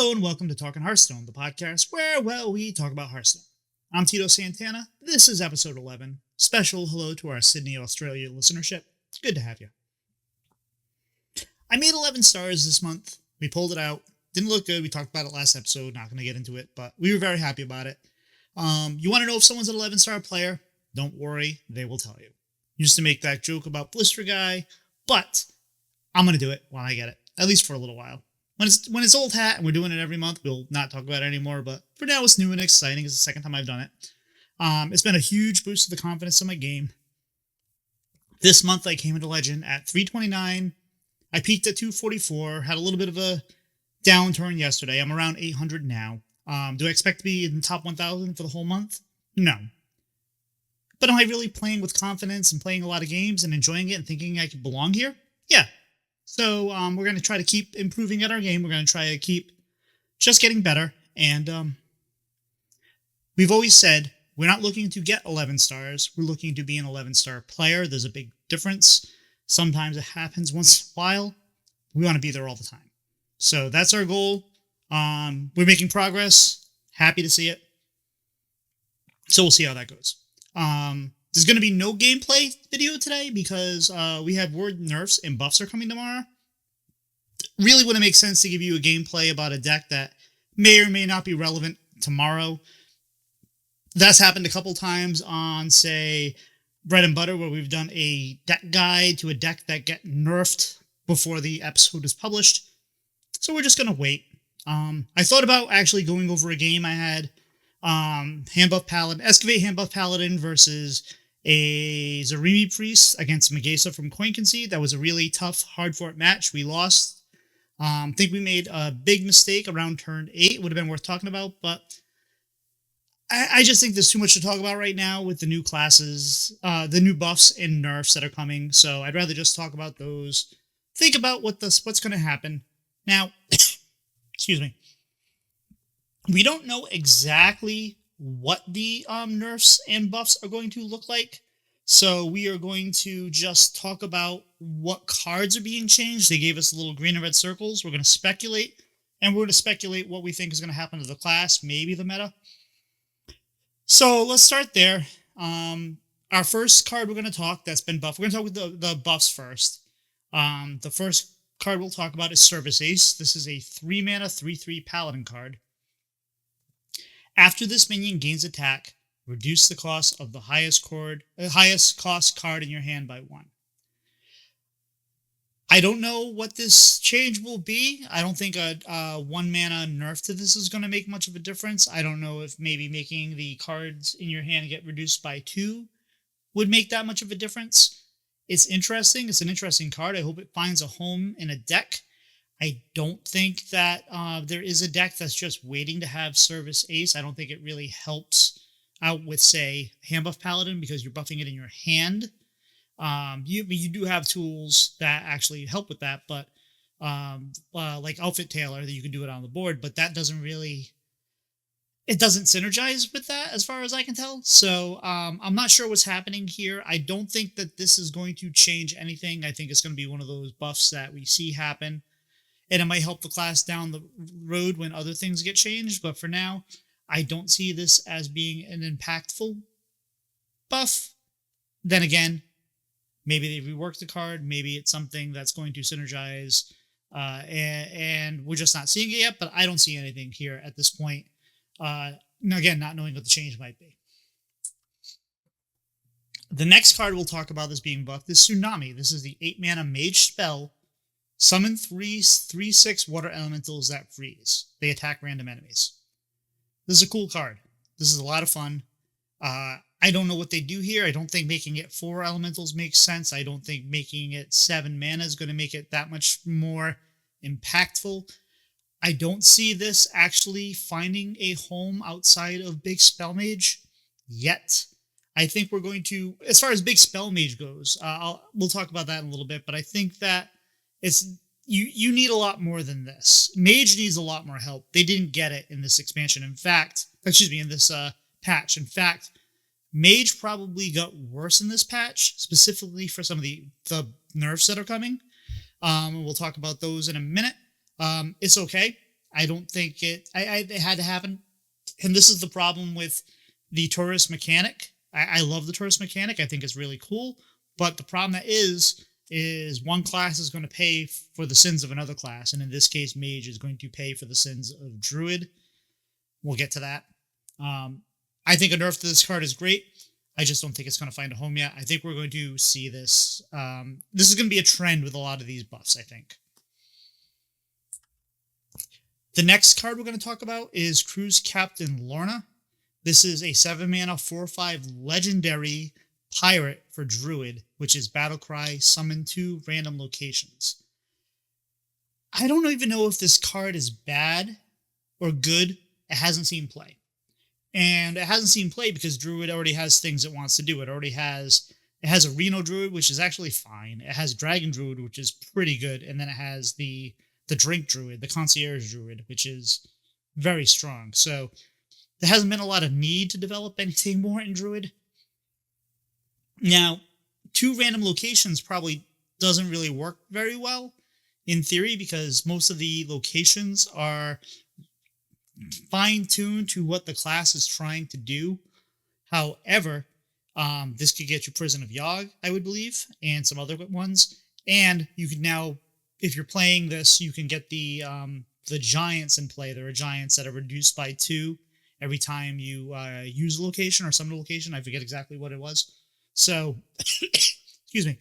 Hello and welcome to Talkin Hearthstone, the podcast where, well, we talk about Hearthstone. I'm Tito Santana. This is episode 11. Special hello to our Sydney, Australia listenership. It's good to have you. I made 11 stars this month. We pulled it out. Didn't look good. We talked about it last episode. Not going to get into it, but we were very happy about it. You want to know if someone's an 11-star player? Don't worry. They will tell you. Used to make that joke about Blister Guy, but I'm going to do it when I get it, at least for a little while. When it's old hat and we're doing it every month, we'll not talk about it anymore, but for now it's new and exciting. It's the second time I've done it. It's been a huge boost to the confidence of my game. This month I came into Legend at 329. I peaked at 244, had a little bit of a downturn yesterday. I'm around 800 now. Do I expect to be in the top 1,000 for the whole month? No. But am I really playing with confidence and playing a lot of games and enjoying it and thinking I could belong here? Yeah. So we're going to try to keep improving at our game. We're going to try to keep just getting better. And we've always said we're not looking to get 11 stars. We're looking to be an 11-star player. There's a big difference. Sometimes it happens once in a while. We want to be there all the time. So that's our goal. We're making progress. Happy to see it. So we'll see how that goes. There's going to be no gameplay video today because we have word nerfs and buffs are coming tomorrow. Really wouldn't make sense to give you a gameplay about a deck that may or may not be relevant tomorrow. That's happened a couple times on, say, Bread and Butter, where we've done a deck guide to a deck that get nerfed before the episode is published. So we're just going to wait. I thought about actually going over a game I had. Handbuff Paladin, Excavate Handbuff Paladin versus a Zarimi Priest against Magesa from Coin Concede. That was a really tough, hard-fought match. We lost. Think we made a big mistake around turn 8. Would have been worth talking about, but I just think there's too much to talk about right now with the new classes, the new buffs and nerfs that are coming. So I'd rather just talk about those. Think about what's going to happen. Now, excuse me. We don't know exactly what the nerfs and buffs are going to look like. So we are going to just talk about what cards are being changed. They gave us little green and red circles. We're going to speculate, and we're going to speculate what we think is going to happen to the class, maybe the meta. So let's start there. Our first card we're going to talk that's been buffed. We're going to talk with the buffs first. The first card we'll talk about is Service Ace. This is a 3-mana, 3/3 Paladin card. After this minion gains attack, reduce the cost of the highest cost card in your hand by 1. I don't know what this change will be. I don't think a 1-mana nerf to this is going to make much of a difference. I don't know if maybe making the cards in your hand get reduced by 2 would make that much of a difference. It's interesting. It's an interesting card. I hope it finds a home in a deck. I don't think that there is a deck that's just waiting to have Service Ace. I don't think it really helps out with, say, Handbuff Paladin because you're buffing it in your hand. You do have tools that actually help with that, but like Outfit Tailor, that you can do it on the board, but that doesn't really... It doesn't synergize with that as far as I can tell. So I'm not sure what's happening here. I don't think that this is going to change anything. I think it's going to be one of those buffs that we see happen. And it might help the class down the road when other things get changed. But for now, I don't see this as being an impactful buff. Then again, maybe they rework the card. Maybe it's something that's going to synergize. And we're just not seeing it yet. But I don't see anything here at this point. Again, not knowing what the change might be. The next card we'll talk about as being buffed is Tsunami. This is the 8-mana mage spell. Summon 3/6 water elementals that freeze. They attack random enemies. This is a cool card. This is a lot of fun. I don't know what they do here. I don't think making it 4 elementals makes sense. I don't think making it 7 mana is going to make it that much more impactful. I don't see this actually finding a home outside of Big Spell Mage yet. I think we're going to, as far as Big Spell Mage goes, we'll talk about that in a little bit, but I think that you need a lot more than this. Mage needs a lot more help. They didn't get it in this expansion. In fact, in this patch. In fact, Mage probably got worse in this patch, specifically for some of the nerfs that are coming. We'll talk about those in a minute. It's okay. I don't think it had to happen. And this is the problem with the tourist mechanic. I love the tourist mechanic. I think it's really cool. But the problem that is one class is going to pay for the sins of another class. And in this case, mage is going to pay for the sins of druid. We'll get to that. I think a nerf to this card is great. I just don't think it's going to find a home yet. I think we're going to see this. This is going to be a trend with a lot of these buffs, I think. The next card we're going to talk about is Cruise Captain Lorna. This is a 7-mana 4/5 legendary pirate for druid, which is Battlecry, summon 2 random locations. I don't even know if this card is bad or good. It hasn't seen play. And it hasn't seen play because druid already has things it wants to do. It has a Reno druid, which is actually fine. It has dragon druid, which is pretty good. And then it has the drink druid, the concierge druid, which is very strong. So there hasn't been a lot of need to develop anything more in druid. Now, 2 random locations probably doesn't really work very well in theory because most of the locations are fine-tuned to what the class is trying to do. However, this could get you Prison of Yogg, I would believe, and some other ones. And you can now, if you're playing this, you can get the giants in play. There are giants that are reduced by 2 every time you use a location or summon a location. I forget exactly what it was. So, excuse me.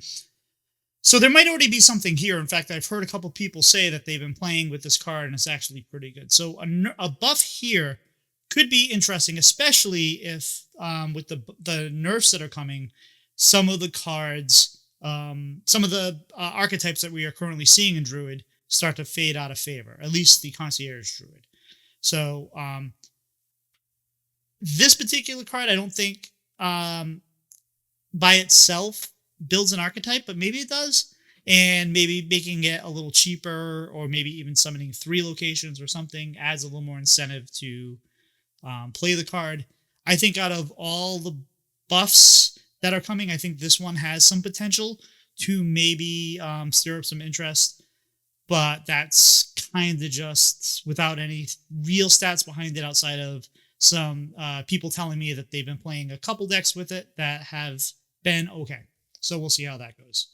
So there might already be something here. In fact, I've heard a couple people say that they've been playing with this card, and it's actually pretty good. So a buff here could be interesting, especially if with the nerfs that are coming, some of the cards, some of the archetypes that we are currently seeing in Druid start to fade out of favor, at least the Concierge Druid. So this particular card, I don't think by itself builds an archetype, but maybe it does, and maybe making it a little cheaper, or maybe even summoning 3 locations or something adds a little more incentive to play the card. I think out of all the buffs that are coming, I think this one has some potential to maybe stir up some interest, but that's kind of just without any real stats behind it outside of some people telling me that they've been playing a couple decks with it that have been okay. So we'll see how that goes.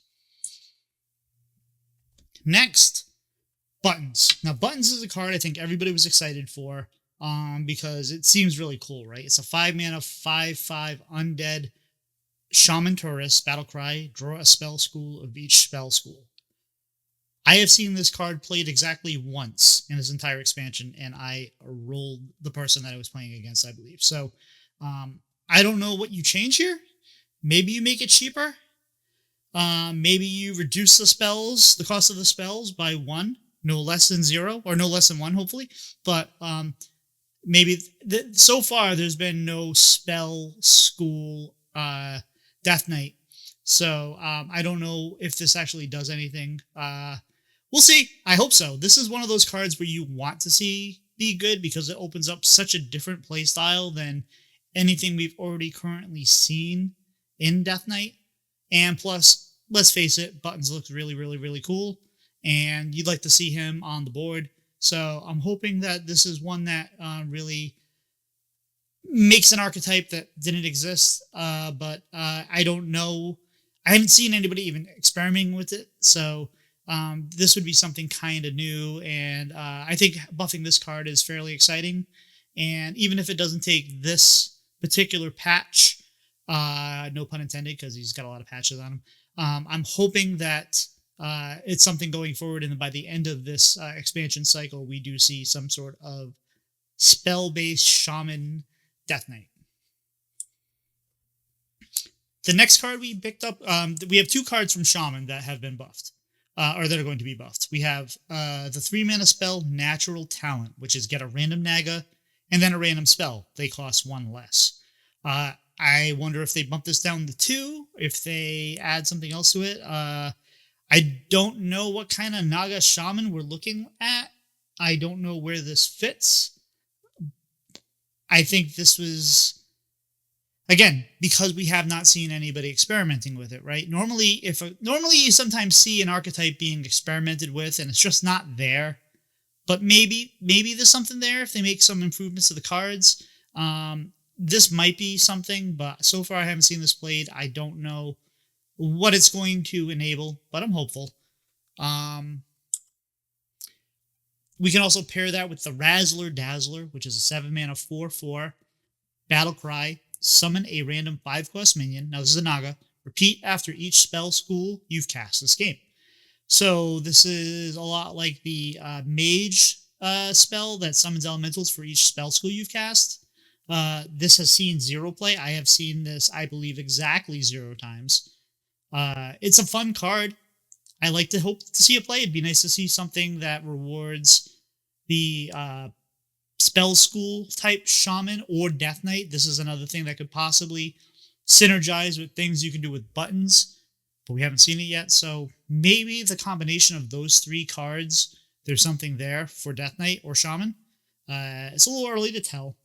Next, Buttons. Now, Buttons is a card I think everybody was excited for because it seems really cool, right? It's a 5-mana, 5/5 undead shaman tourist, Battlecry, draw a spell school of each spell school. I have seen this card played exactly once in this entire expansion, and I rolled the person that I was playing against, I believe. So I don't know what you change here. Maybe you make it cheaper. Maybe you reduce the cost of the spells by 1, no less than 0, or no less than 1, hopefully. But maybe so far there's been no spell school Death Knight. So I don't know if this actually does anything. We'll see. I hope so. This is one of those cards where you want to see be good because it opens up such a different play style than anything we've already currently seen in Death Knight. And plus, let's face it, Buttons looks really, really, really cool, and you'd like to see him on the board. So I'm hoping that this is one that really makes an archetype that didn't exist, but I don't know. I haven't seen anybody even experimenting with it, so this would be something kind of new, and I think buffing this card is fairly exciting. And even if it doesn't take this particular patch, no pun intended, because he's got a lot of patches on him, I'm hoping that it's something going forward, and by the end of this expansion cycle, we do see some sort of spell-based shaman Death Knight. The next card we picked up, we have 2 cards from Shaman that have been buffed, or that are going to be buffed. We have the 3-mana spell Natural Talent, which is get a random Naga and then a random spell. They cost 1 less. I wonder if they bump this down to 2, if they add something else to it. I don't know what kind of Naga Shaman we're looking at. I don't know where this fits. I think this was, again, because we have not seen anybody experimenting with it, right? Normally you sometimes see an archetype being experimented with and it's just not there. But maybe there's something there if they make some improvements to the cards. This might be something, but so far I haven't seen this played. I don't know what it's going to enable, but I'm hopeful. We can also pair that with the Razzler Dazzler, which is a 7-mana 4/4 battle cry. Summon a random 5-cost minion. Now this is a Naga. Repeat after each spell school you've cast this game. So this is a lot like the mage spell that summons elementals for each spell school you've cast. This has seen 0 play. I have seen this, I believe, exactly 0 times. It's a fun card. I like to hope to see it play. It'd be nice to see something that rewards the spell school type shaman or death knight. This is another thing that could possibly synergize with things you can do with buttons, but we haven't seen it yet. So maybe the combination of those 3 cards, there's something there for death knight or shaman. It's a little early to tell,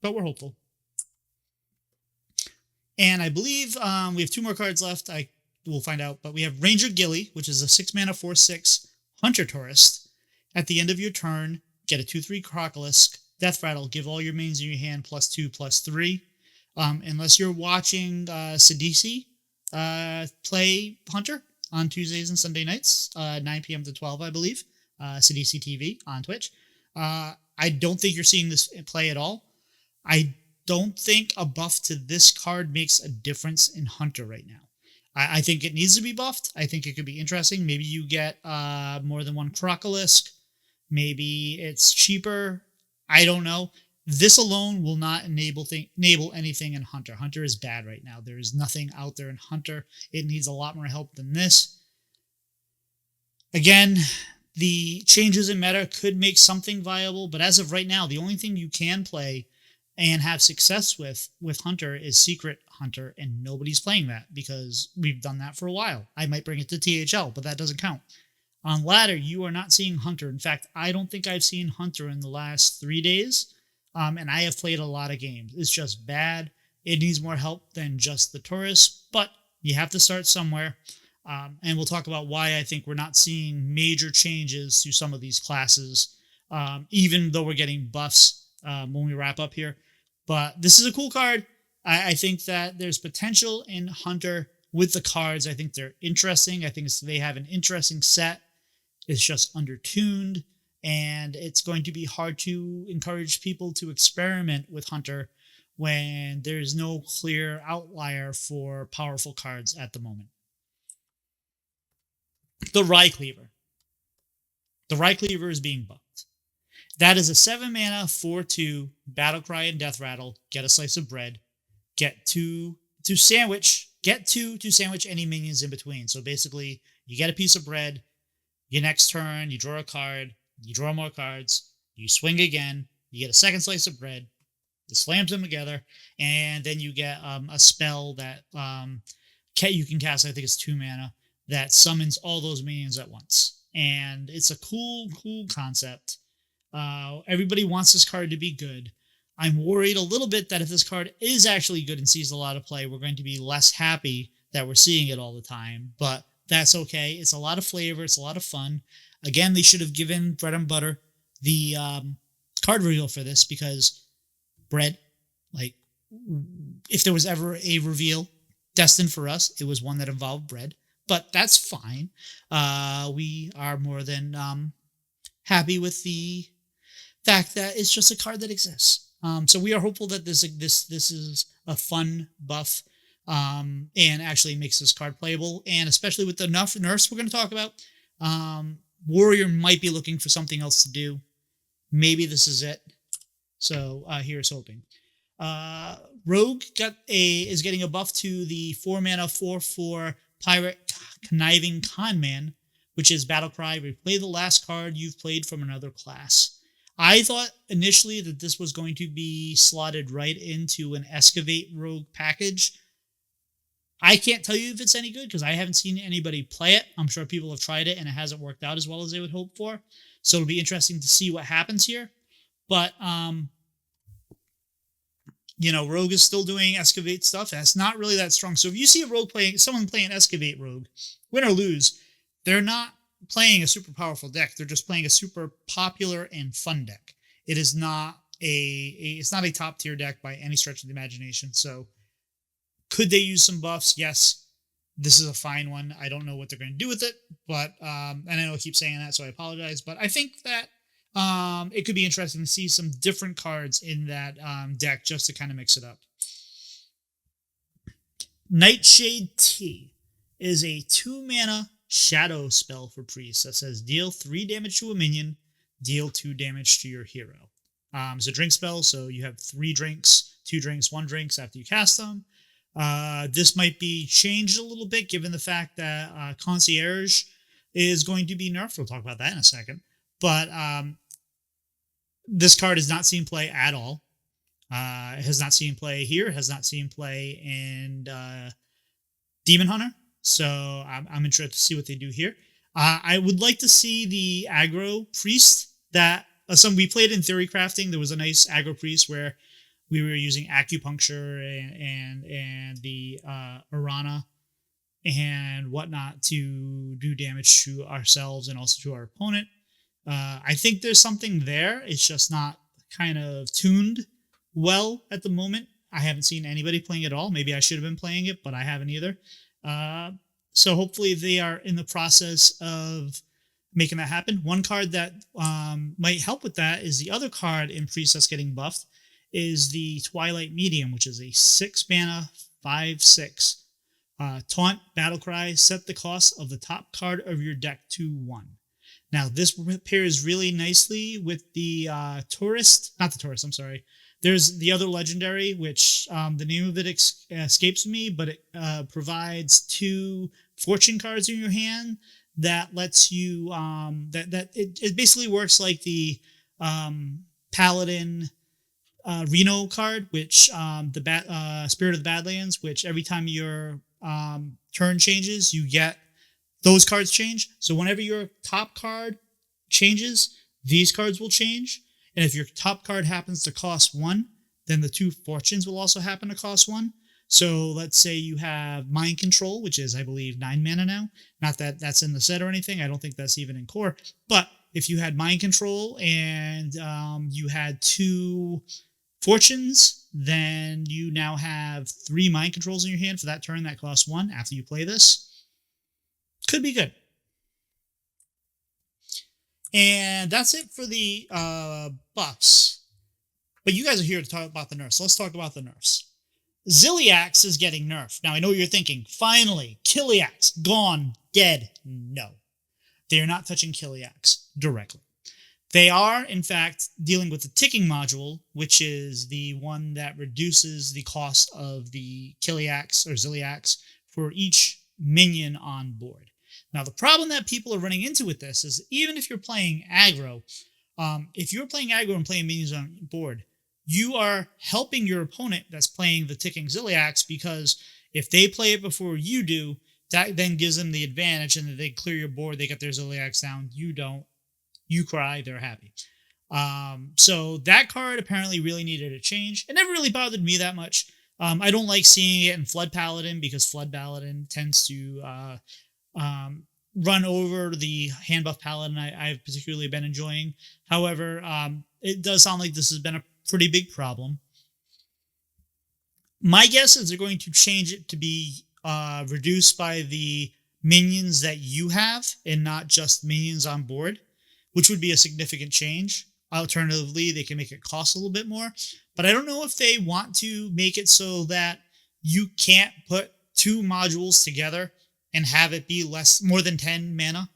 but we're hopeful. And I believe we have 2 more cards left. We'll find out, but we have Ranger Gilly, which is a 6-mana 4/6 Hunter Tourist. At the end of your turn, get a 2/3 Crocolisk, Death Rattle, give all your mains in your hand +2/+3. Unless you're watching Sidisi play Hunter on Tuesdays and Sunday nights, 9 p.m. to 12, I believe, Sidisi TV on Twitch. I don't think you're seeing this play at all. I don't think a buff to this card makes a difference in Hunter right now. I think it needs to be buffed. I think it could be interesting. Maybe you get more than 1 Crocolisk. Maybe it's cheaper. I don't know. This alone will not enable anything in Hunter. Hunter is bad right now. There is nothing out there in Hunter. It needs a lot more help than this. Again, the changes in meta could make something viable, but as of right now, the only thing you can play and have success with Hunter is Secret Hunter, and nobody's playing that because we've done that for a while. I might bring it to THL, but that doesn't count. On ladder, you are not seeing Hunter. In fact, I don't think I've seen Hunter in the last 3 days, and I have played a lot of games. It's just bad. It needs more help than just the tourists, but you have to start somewhere, and we'll talk about why I think we're not seeing major changes to some of these classes, even though we're getting buffs when we wrap up here. But this is a cool card. I think that there's potential in Hunter with the cards. I think they're interesting. I think they have an interesting set. It's just undertuned, and it's going to be hard to encourage people to experiment with Hunter when there's no clear outlier for powerful cards at the moment. The Rycleaver. The Rycleaver is being buffed. That is a 7-mana 4/2 Battlecry and Death Rattle. Get a slice of bread. Get 2 to sandwich. Get 2 to sandwich any minions in between. So basically, you get a piece of bread. Your next turn, you draw a card. You draw more cards. You swing again. You get a second slice of bread. It slams them together, and then you get a spell that you can cast. I think it's 2 mana that summons all those minions at once. And it's a cool concept. Everybody wants this card to be good. I'm worried a little bit that if this card is actually good and sees a lot of play, we're going to be less happy that we're seeing it all the time. But that's okay. It's a lot of flavor. It's a lot of fun. Again, they should have given Bread and Butter the card reveal for this, because bread, like, if there was ever a reveal destined for us, it was one that involved bread. But that's fine. We are more than happy with the fact that it's just a card that exists. So we are hopeful that this is a fun buff and actually makes this card playable. And especially with the nerfs we're going to talk about, Warrior might be looking for something else to do. Maybe this is it. So here's hoping. Rogue is getting a buff to the 4-mana 4/4 Pirate Conniving Conman, which is Battlecry. Replay the last card you've played from another class. I thought initially that this was going to be slotted right into an Excavate Rogue package. I can't tell you if it's any good because I haven't seen anybody play it. I'm sure people have tried it and it hasn't worked out as well as they would hope for. So it'll be interesting to see what happens here. But, Rogue is still doing Excavate stuff. That's not really that strong. So if you see a Rogue someone playing Excavate Rogue, win or lose, they're not playing a super powerful deck. They're just playing a super popular and fun deck. It is not it's not a top tier deck by any stretch of the imagination. So could they use some buffs? Yes. This is a fine one. I don't know what they're going to do with it, but and I know I keep saying that, so I apologize. But I think that it could be interesting to see some different cards in that deck just to kind of mix it up. Nightshade Tea is a 2-mana shadow spell for priests that says deal 3 damage to a minion, deal 2 damage to your hero. It's a drink spell, so you have 3 drinks, 2 drinks, 1 drinks after you cast them. This might be changed a little bit given the fact that Concierge is going to be nerfed. We'll talk about that in a second. But this card has not seen play at all. It has not seen play here. It has not seen play in Demon Hunter. So I'm interested to see what they do here. I would like to see the aggro priest that we played in Theory Crafting. There was a nice aggro priest where we were using acupuncture and the Arana and whatnot to do damage to ourselves and also to our opponent. I think there's something there. It's just not kind of tuned well at the moment. I haven't seen anybody playing it at all. Maybe I should have been playing it, but I haven't either. So hopefully they are in the process of making that happen. One card that might help with that is the other card in Priest that's getting buffed is the Twilight Medium, which is a 6-mana 5/6 taunt battlecry. Set the cost of the top card of your deck to 1. Now this pairs really nicely with the Tourist. There's the other legendary, which the name of it escapes me, but it provides 2 fortune cards in your hand that lets you it basically works like the Paladin Reno card, which the Spirit of the Badlands, which every time your turn changes, you get those cards change. So whenever your top card changes, these cards will change. And if your top card happens to cost 1, then the 2 fortunes will also happen to cost 1. So let's say you have Mind Control, which is, I believe, 9 mana now. Not that that's in the set or anything. I don't think that's even in core. But if you had Mind Control and you had 2 fortunes, then you now have 3 Mind Controls in your hand for that turn that costs 1 after you play this. Could be good. And that's it for the buffs. But you guys are here to talk about the nerfs. So let's talk about the nerfs. Zilliax is getting nerfed. Now, I know what you're thinking. Finally, Killiax, gone, dead. No. They are not touching Killiax directly. They are, in fact, dealing with the ticking module, which is the one that reduces the cost of the Killiax or Zilliax for each minion on board. Now, the problem that people are running into with this is even if you're playing aggro, if you're playing aggro and playing minions on board, you are helping your opponent that's playing the ticking Zilliax, because if they play it before you do, that then gives them the advantage, and they clear your board, they get their Zilliax down, you don't, you cry, they're happy. So that card apparently really needed a change. It never really bothered me that much. I don't like seeing it in Flood Paladin because Flood Paladin tends to run over the hand buff Paladin I've particularly been enjoying. However, it does sound like this has been a pretty big problem. My guess is they're going to change it to be reduced by the minions that you have and not just minions on board, which would be a significant change. Alternatively, they can make it cost a little bit more. But I don't know if they want to make it so that you can't put 2 modules together and have it be more than 10 mana.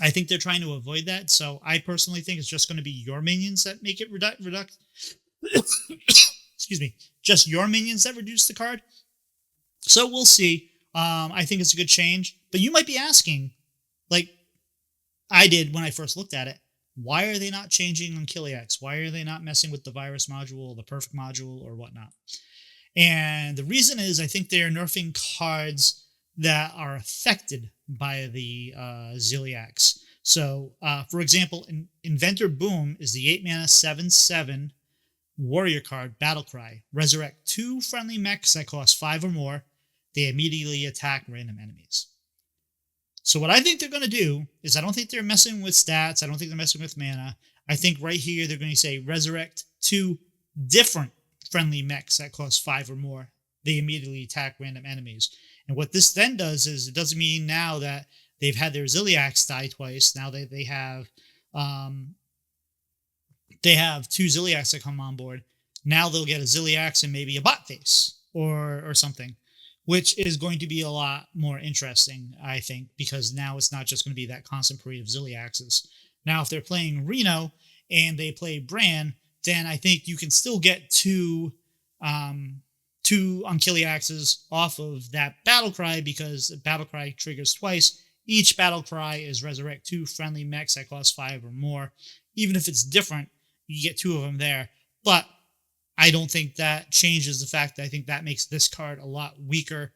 I think they're trying to avoid that. So I personally think it's just going to be your minions that make it excuse me, just your minions that reduce the card. So we'll see. I think it's a good change. But you might be asking, like I did when I first looked at it, why are they not changing on Killiax? Why are they not messing with the virus module, the perfect module, or whatnot? And the reason is I think they're nerfing cards that are affected by the Zilliax. So, for example, Inventor Boom is the 8-mana 7/7 warrior card, Battlecry. Resurrect 2 friendly mechs that cost 5 or more. They immediately attack random enemies. So what I think they're going to do is I don't think they're messing with stats. I don't think they're messing with mana. I think right here they're going to say resurrect 2 different friendly mechs that cost 5 or more. They immediately attack random enemies. And what this then does is it doesn't mean now that they've had their zilliax die twice. Now they have 2 zilliax that come on board. Now they'll get a zilliax and maybe a bot face or something, which is going to be a lot more interesting, I think, because now it's not just going to be that constant parade of zilliaxes. Now, if they're playing Reno and they play Bran, then I think you can still get two Unkilliaxes off of that battle cry, because the battle cry triggers twice. Each battle cry is resurrect 2 friendly mechs that cost 5 or more. Even if it's different, you get 2 of them there. But I don't think that changes the fact that I think that makes this card a lot weaker.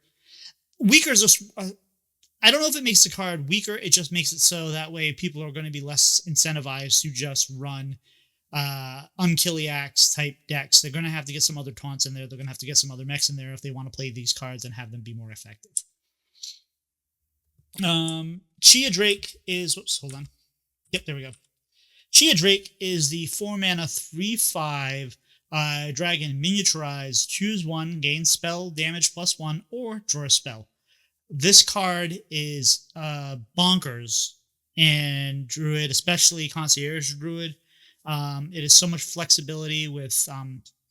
Weaker is just, I don't know if it makes the card weaker. It just makes it so that way people are going to be less incentivized to just run Unkilliax type decks. They're going to have to get some other taunts in there. They're going to have to get some other mechs in there if they want to play these cards and have them be more effective. Chia Drake is, whoops, hold on. Yep, there we go. Chia Drake is the 4 mana 3/5 dragon miniaturized. Choose one, gain spell damage +1, or draw a spell. This card is bonkers in Druid, especially Concierge Druid. It is so much flexibility with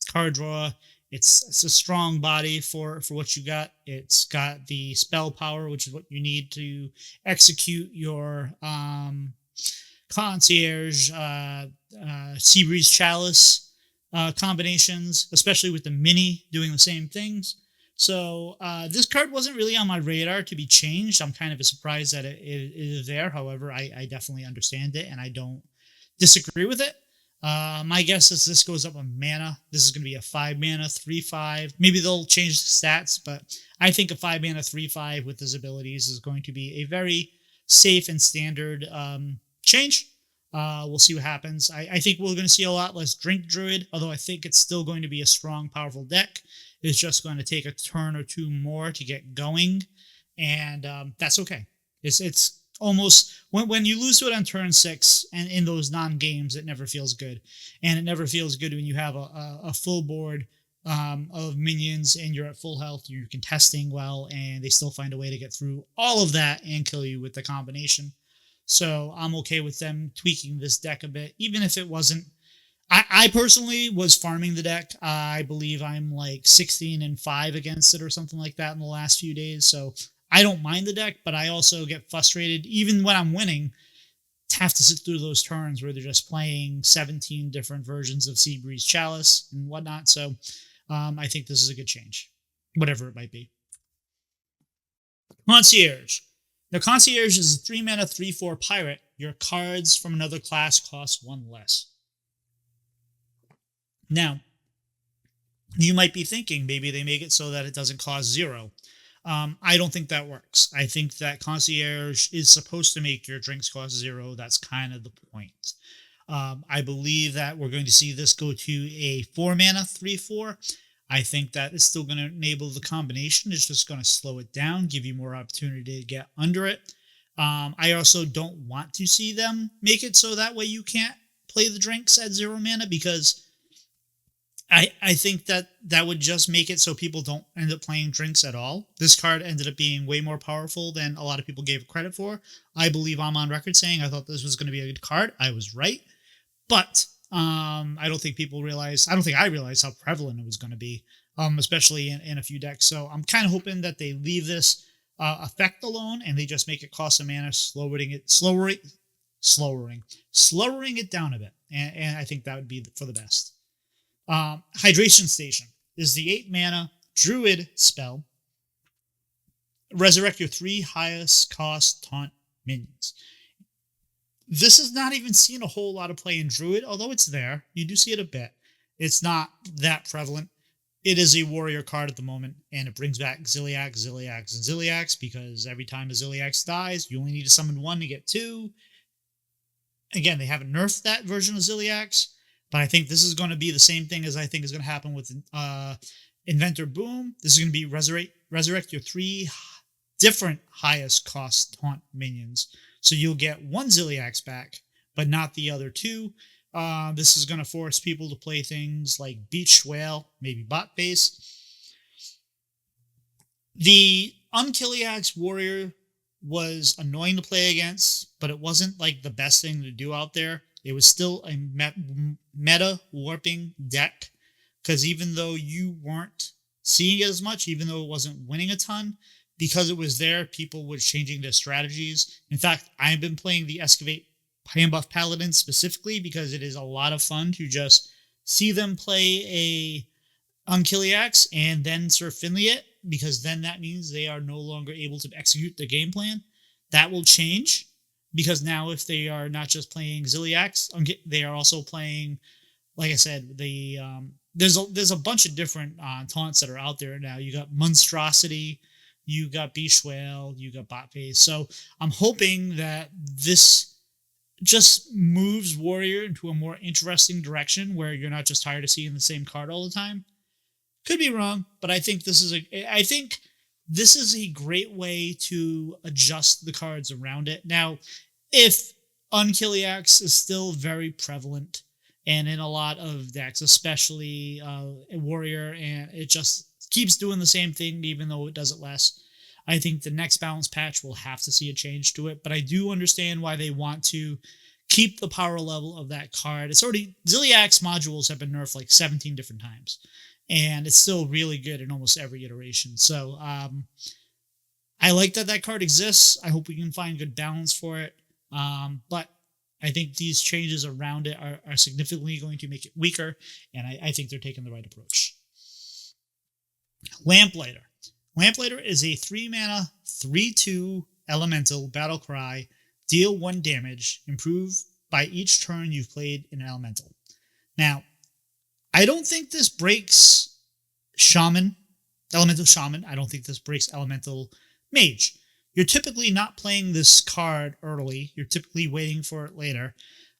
card draw. It's a strong body for what you got. It's got the spell power, which is what you need to execute your Concierge Seabreeze Chalice combinations, especially with the mini doing the same things. So this card wasn't really on my radar to be changed. I'm kind of surprised that it is there. However, I definitely understand it, and I don't disagree with it. My guess is this goes up on mana. This is going to be a 5 mana 3/5. Maybe they'll change the stats, but I think a 5 mana 3/5 with his abilities is going to be a very safe and standard change. We'll see what happens. I think we're going to see a lot less Drink Druid, although I think it's still going to be a strong, powerful deck. It's just going to take a turn or two more to get going, and that's okay. It's almost, when you lose to it on turn 6 and in those non-games, it never feels good. And it never feels good when you have a full board of minions and you're at full health, you're contesting well, and they still find a way to get through all of that and kill you with the combination. So I'm okay with them tweaking this deck a bit, even if it wasn't. I personally was farming the deck. I believe I'm like 16-5 against it or something like that in the last few days. So I don't mind the deck, but I also get frustrated, even when I'm winning, to have to sit through those turns where they're just playing 17 different versions of Seabreeze Chalice and whatnot. So I think this is a good change, whatever it might be. Concierge. Now, Concierge is a 3 mana 3/4 pirate. Your cards from another class cost 1 less. Now, you might be thinking maybe they make it so that it doesn't cost 0. I don't think that works. I think that Concierge is supposed to make your drinks cost 0. That's kind of the point. I believe that we're going to see this go to a 4 mana 3/4. I think that is still going to enable the combination. It's just going to slow it down, give you more opportunity to get under it. I also don't want to see them make it so that way you can't play the drinks at 0 mana, because I think that would just make it so people don't end up playing drinks at all. This card ended up being way more powerful than a lot of people gave it credit for. I believe I'm on record saying I thought this was going to be a good card. I was right. But I don't think people realize, I don't think I realized how prevalent it was going to be, especially in a few decks. So I'm kind of hoping that they leave this effect alone and they just make it cost a mana, slowing it down a bit. And I think that would be for the best. Hydration Station is the 8 mana druid spell. Resurrect your 3 highest cost taunt minions. This is not even seen a whole lot of play in druid, although it's there. You do see it a bit. It's not that prevalent. It is a warrior card at the moment, and it brings back zilliax, zilliax, and zilliax, because every time a zilliax dies, you only need to summon 1 to get 2. Again, they haven't nerfed that version of zilliax, but I think this is going to be the same thing as I think is going to happen with Inventor Boom. This is going to be resurrect your 3 different highest cost taunt minions. So you'll get one zilliax back, but not the other two. This is going to force people to play things like Beached Whale, maybe bot base. The Unkilliax Warrior was annoying to play against, but it wasn't like the best thing to do out there. It was still a meta warping deck, because even though you weren't seeing it as much, even though it wasn't winning a ton, because it was there, people were changing their strategies. In fact, I've been playing the Excavate Hand Buff Paladin specifically because it is a lot of fun to just see them play a Unkilliax and then Sir Finley it, because then that means they are no longer able to execute the game plan. That will change, because now if they are not just playing Zilliax, they are also playing, like I said, there's a bunch of different taunts that are out there now. You got Monstrosity, you got Beast Whale, you got Bot Phase. So I'm hoping that this just moves Warrior into a more interesting direction where you're not just tired of seeing the same card all the time. Could be wrong, but I think this is a great way to adjust the cards around it. Now, if Unkilliax is still very prevalent and in a lot of decks, especially Warrior, and it just keeps doing the same thing even though it does it less, I think the next balance patch will have to see a change to it. But I do understand why they want to keep the power level of that card. It's already, Zilliax modules have been nerfed like 17 different times, and it's still really good in almost every iteration. So I like that card exists. I hope we can find good balance for it. But I think these changes around it are significantly going to make it weaker, and I think they're taking the right approach. Lamplighter. Lamplighter is a 3-mana, 3/2 elemental battle cry. Deal 1 damage. Improve by each turn you've played in an elemental. Now, I don't think this breaks Elemental Shaman. I don't think this breaks Elemental Mage. You're typically not playing this card early. You're typically waiting for it later.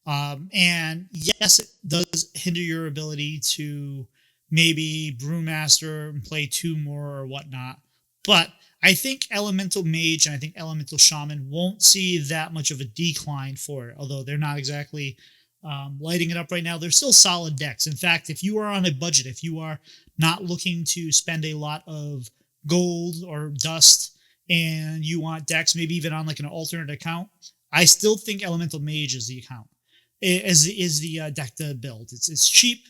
And yes, it does hinder your ability to maybe Brewmaster and play 2 more or whatnot. But I think Elemental Mage and I think Elemental Shaman won't see that much of a decline for it, although they're not exactly lighting it up right now. They're still solid decks. In fact, if you are on a budget, if you are not looking to spend a lot of gold or dust and you want decks maybe even on like an alternate account, I still think Elemental Mage is the account. Is the deck to build. It's cheap.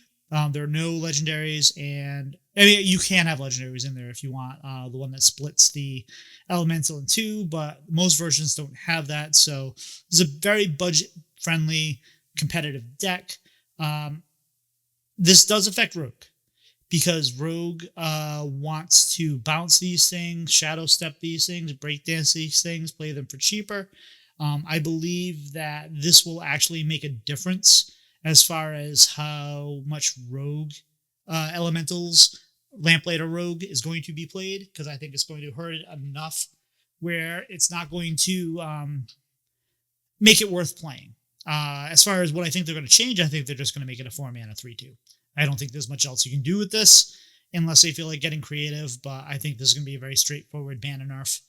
There are no legendaries, and I mean you can have legendaries in there if you want. The one that splits the elemental in 2, but most versions don't have that. So it's a very budget-friendly, competitive deck. This does affect Rogue, because Rogue wants to bounce these things, shadow step these things, breakdance these things, play them for cheaper. I believe that this will actually make a difference as far as how much Rogue Elementals, Lamplighter Rogue is going to be played, because I think it's going to hurt it enough where it's not going to make it worth playing. As far as what I think they're going to change, I think they're just going to make it a 4-mana 3/2. I don't think there's much else you can do with this unless they feel like getting creative, but I think this is going to be a very straightforward mana nerf.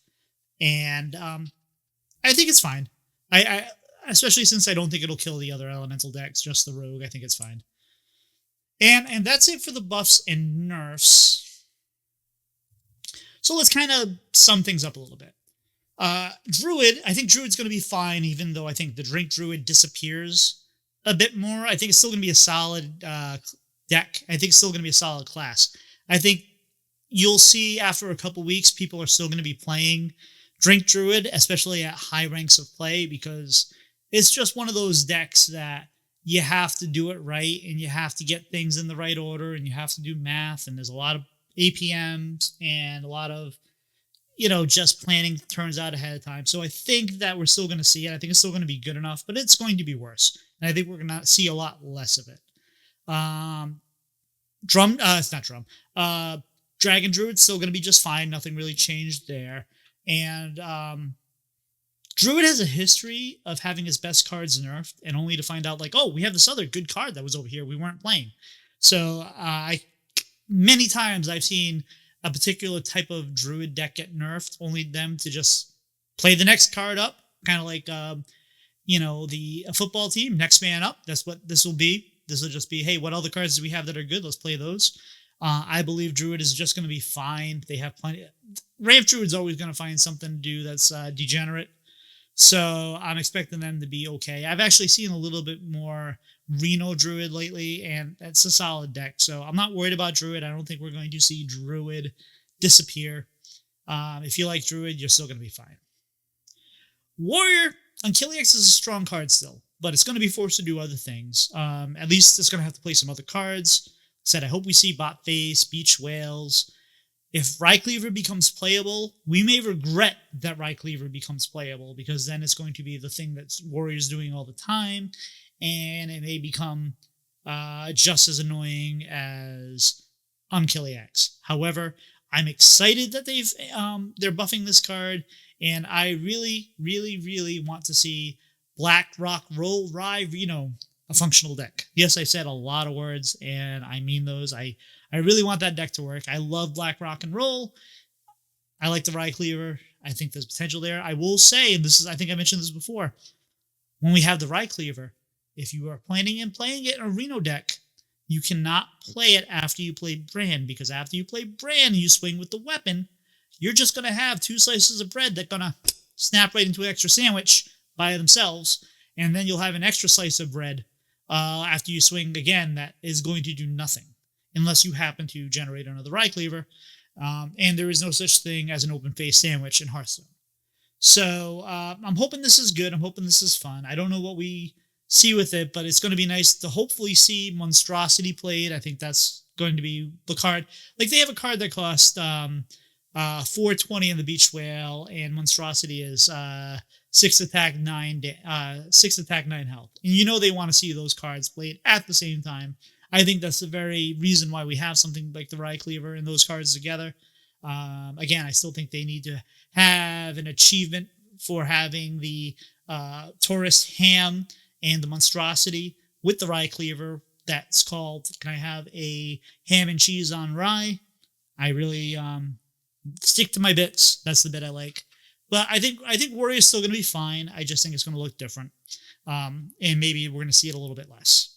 And I think it's fine. I especially since I don't think it'll kill the other elemental decks, just the Rogue. I think it's fine. And that's it for the buffs and nerfs. So let's kind of sum things up a little bit. Druid, I think Druid's going to be fine, even though I think the Drink Druid disappears a bit more. I think it's still going to be a solid deck. I think it's still going to be a solid class. I think you'll see after a couple weeks, people are still going to be playing Drink Druid, especially at high ranks of play, because it's just one of those decks that you have to do it right, and you have to get things in the right order, and you have to do math, and there's a lot of APMs and a lot of, just planning turns out ahead of time. So I think that we're still going to see it. I think it's still going to be good enough, but it's going to be worse. And I think we're going to see a lot less of it. It's not Drum. Dragon Druid's still going to be just fine. Nothing really changed there. And Druid has a history of having his best cards nerfed, and only to find out, like, oh, we have this other good card that was over here we weren't playing. So many times I've seen a particular type of druid deck get nerfed, only them to just play the next card up, kind of like the football team, next man up. That's what this will be. This will just be, hey, what other cards do we have that are good? Let's play those. I believe Druid is just going to be fine. They have plenty. Ramp Druid's always going to find something to do that's degenerate. So I'm expecting them to be okay. I've actually seen a little bit more Reno Druid lately, and that's a solid deck. So I'm not worried about Druid. I don't think we're going to see Druid disappear. If you like Druid, you're still going to be fine. Warrior on zilliax is a strong card still, but it's going to be forced to do other things. At least it's going to have to play some other cards. I hope we see Bot Face, Beach Whales. If Rycleaver becomes playable, we may regret that Rycleaver becomes playable, because then it's going to be the thing that Warrior's doing all the time, and it may become just as annoying as Zilliax. However, I'm excited that they're buffing this card, and I really, really, really want to see Black Rock Roll Rye Reno a functional deck. Yes, I said a lot of words, and I mean those. I really want that deck to work. I love Black Rock and Roll. I like the Rycleaver. I think there's potential there. I will say, and I think I mentioned this before, when we have the Rycleaver, if you are planning it in a Reno deck, you cannot play it after you play Brand, because after you play Brand and you swing with the weapon, you're just going to have 2 slices of bread that are going to snap right into an extra sandwich by themselves, and then you'll have an extra slice of bread after you swing again that is going to do nothing, unless you happen to generate another Rycleaver, and there is no such thing as an open face sandwich in Hearthstone. So I'm hoping this is good. I'm hoping this is fun. I don't know what we see with it, but it's going to be nice to hopefully see Monstrosity played. I think that's going to be the card. Like, they have a card that costs 420 in the Beach Whale, and Monstrosity is 6 attack, 9 health. And they want to see those cards played at the same time. I think that's the very reason why we have something like the Rycleaver and those cards together. Again, I still think they need to have an achievement for having the Tourist Ham and the Monstrosity with the Rycleaver. That's called, can I have a ham and cheese on rye? I really stick to my bits. That's the bit I like. But I think Warrior's still going to be fine. I just think it's going to look different. And maybe we're going to see it a little bit less.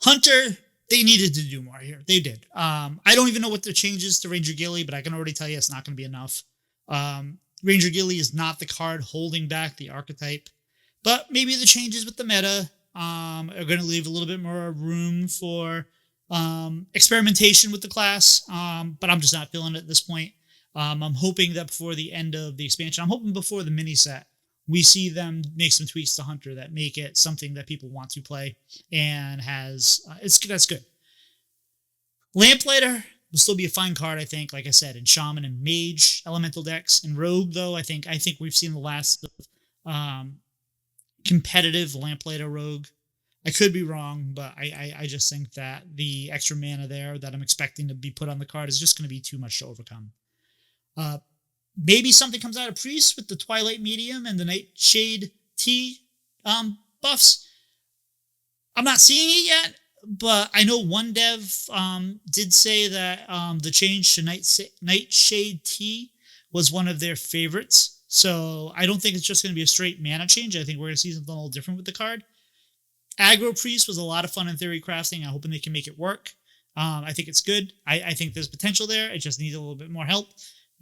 Hunter, they needed to do more here. They did. I don't even know what the changes to Ranger Gilly, but I can already tell you it's not going to be enough. Ranger Gilly is not the card holding back the archetype. But maybe the changes with the meta are going to leave a little bit more room for experimentation with the class. But I'm just not feeling it at this point. I'm hoping that before the end of the expansion, I'm hoping before the mini set, we see them make some tweaks to Hunter that make it something that people want to play and that's good. Lamplighter will still be a fine card, I think, like I said, in Shaman and Mage elemental decks. In Rogue, though, I think we've seen the last competitive Lamplighter Rogue. I could be wrong, but I just think that the extra mana there that I'm expecting to be put on the card is just going to be too much to overcome. Maybe something comes out of Priest with the Twilight Medium and the Nightshade Tea buffs. I'm not seeing it yet, but I know one dev did say that the change to Nightshade Tea was one of their favorites. So I don't think it's just going to be a straight mana change. I think we're going to see something a little different with the card. Aggro Priest was a lot of fun in theory crafting. I'm hoping they can make it work. I think it's good. I think there's potential there. It just needs a little bit more help.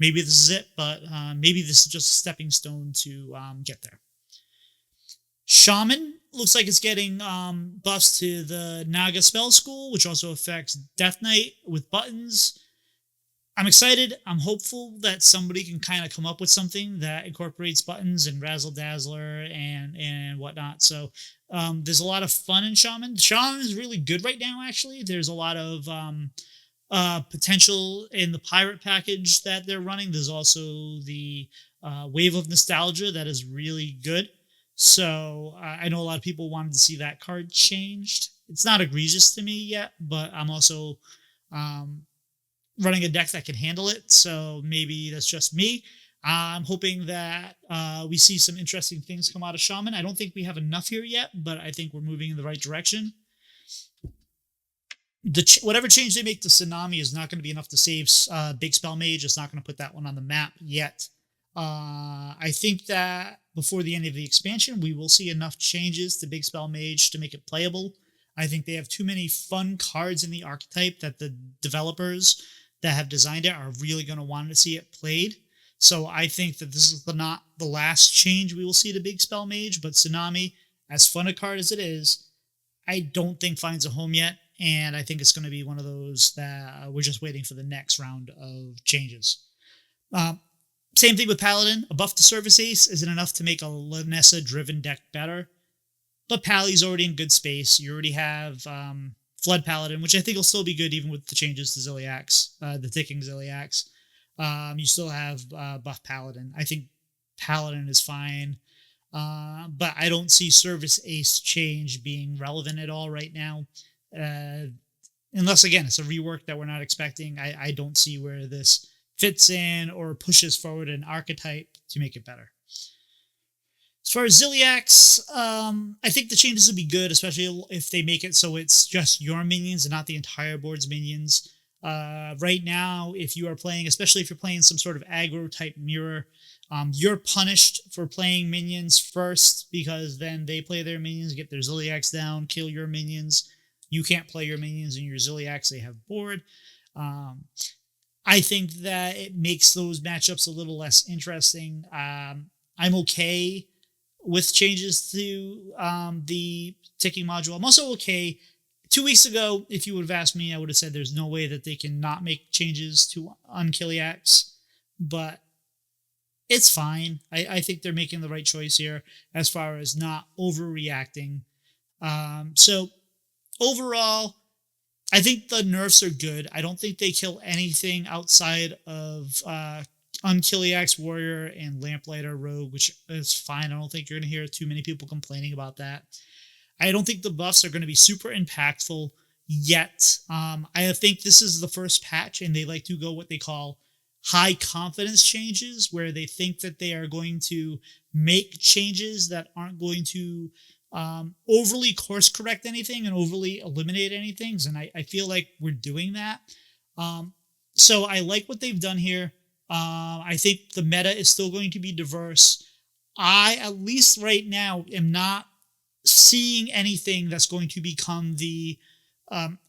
Maybe this is it, but maybe this is just a stepping stone to get there. Shaman looks like it's getting buffs to the Naga Spell School, which also affects Death Knight with buttons. I'm excited. I'm hopeful that somebody can kind of come up with something that incorporates buttons and Razzle Dazzler and whatnot. So there's a lot of fun in Shaman. Shaman is really good right now, actually. There's a lot of potential in the pirate package that they're running. There's also the Wave of Nostalgia that is really good. So I know a lot of people wanted to see that card changed. It's not egregious to me yet, but I'm also running a deck that can handle it. So maybe that's just me. I'm hoping that we see some interesting things come out of Shaman. I don't think we have enough here yet, but I think we're moving in the right direction. whatever change they make to Tsunami is not going to be enough to save Big Spell Mage. It's not going to put that one on the map yet. I think that before the end of the expansion, we will see enough changes to Big Spell Mage to make it playable. I think they have too many fun cards in the archetype that the developers that have designed it are really going to want to see it played. So I think that this is not the last change we will see to Big Spell Mage, but Tsunami, as fun a card as it is, I don't think finds a home yet, and I think it's going to be one of those that we're just waiting for the next round of changes. Same thing with Paladin. A buff to Service Ace isn't enough to make a Lanessa-driven deck better, but Pally's already in good space. You already have Flood Paladin, which I think will still be good even with the changes to zilliax, the ticking zilliax. You still have buff Paladin. I think Paladin is fine. But I don't see Service Ace change being relevant at all right now. Unless, again, it's a rework that we're not expecting. I don't see where this fits in or pushes forward an archetype to make it better. As far as zilliax, I think the changes will be good, especially if they make it so it's just your minions and not the entire board's minions. Right now, if you are playing, especially if you're playing some sort of aggro type mirror, you're punished for playing minions first, because then they play their minions, get their zilliax down, kill your minions. You can't play your minions and your zilliax they have board. I think that it makes those matchups a little less interesting. I'm okay with changes to the ticking module. I'm also okay. 2 weeks ago, if you would have asked me, I would have said there's no way that they can not make changes to Unkilliax, but it's fine. I think they're making the right choice here as far as not overreacting. So overall, I think the nerfs are good. I don't think they kill anything outside of Unkilliax Warrior and Lamplighter Rogue, which is fine. I don't think you're going to hear too many people complaining about that. I don't think the buffs are going to be super impactful yet. I think this is the first patch, and they like to go what they call high confidence changes, where they think that they are going to make changes that aren't going to overly course correct anything and overly eliminate anything. And I feel like we're doing that. So I like what they've done here. I think the meta is still going to be diverse. I, at least right now, am not seeing anything that's going to become the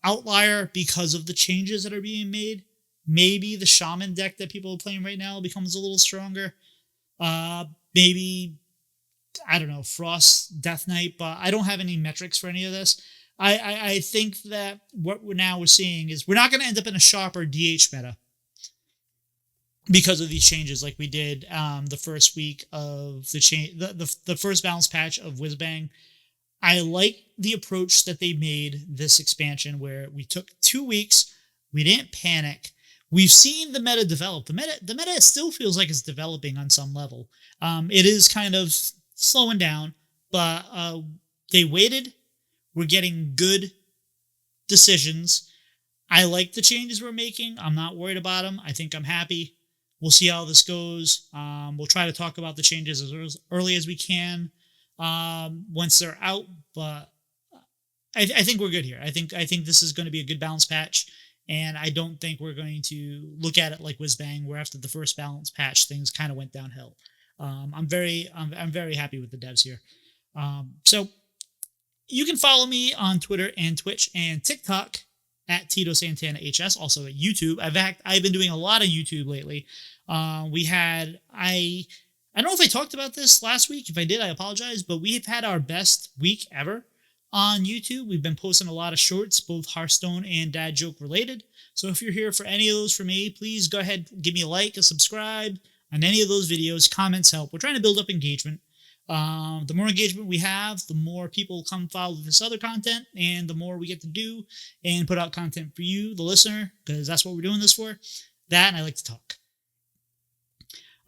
outlier because of the changes that are being made. Maybe the Shaman deck that people are playing right now becomes a little stronger. Maybe, I don't know, Frost, Death Knight, but I don't have any metrics for any of this. I think that what we're seeing is we're not going to end up in a sharper DH meta because of these changes, like we did the first week of the first balance patch of Whizbang. I like the approach that they made this expansion, where we took 2 weeks, we didn't panic. We've seen the meta develop. The meta still feels like it's developing on some level. It is kind of slowing down, but they waited. We're getting good decisions. I like the changes we're making. I'm not worried about them. I think I'm happy. We'll see how this goes. We'll try to talk about the changes as early as we can once they're out, but I think we're good here. I think this is going to be a good balance patch, and I don't think we're going to look at it like Whizbang, where after the first balance patch, things kind of went downhill. I'm very happy with the devs here. So you can follow me on Twitter and Twitch and TikTok at Tito Santana HS, also at YouTube. I've been doing a lot of YouTube lately. I don't know if I talked about this last week. If I did, I apologize, but we have had our best week ever on YouTube. We've been posting a lot of shorts, both Hearthstone and dad joke related. So if you're here for any of those for me, please go ahead, give me a like, a subscribe on any of those videos. Comments help. We're trying to build up engagement. The more engagement we have, the more people come follow this other content, and the more we get to do and put out content for you, the listener, because that's what we're doing this for. That, and I like to talk.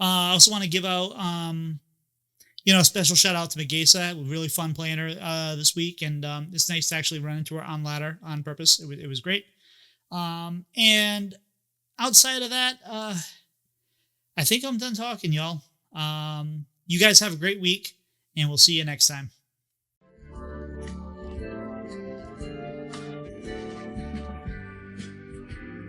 I also want to give out, a special shout out to Megasa. Really fun playing her this week, and it's nice to actually run into her on ladder on purpose. It was great. And outside of that, I think I'm done talking, y'all. You guys have a great week, and we'll see you next time.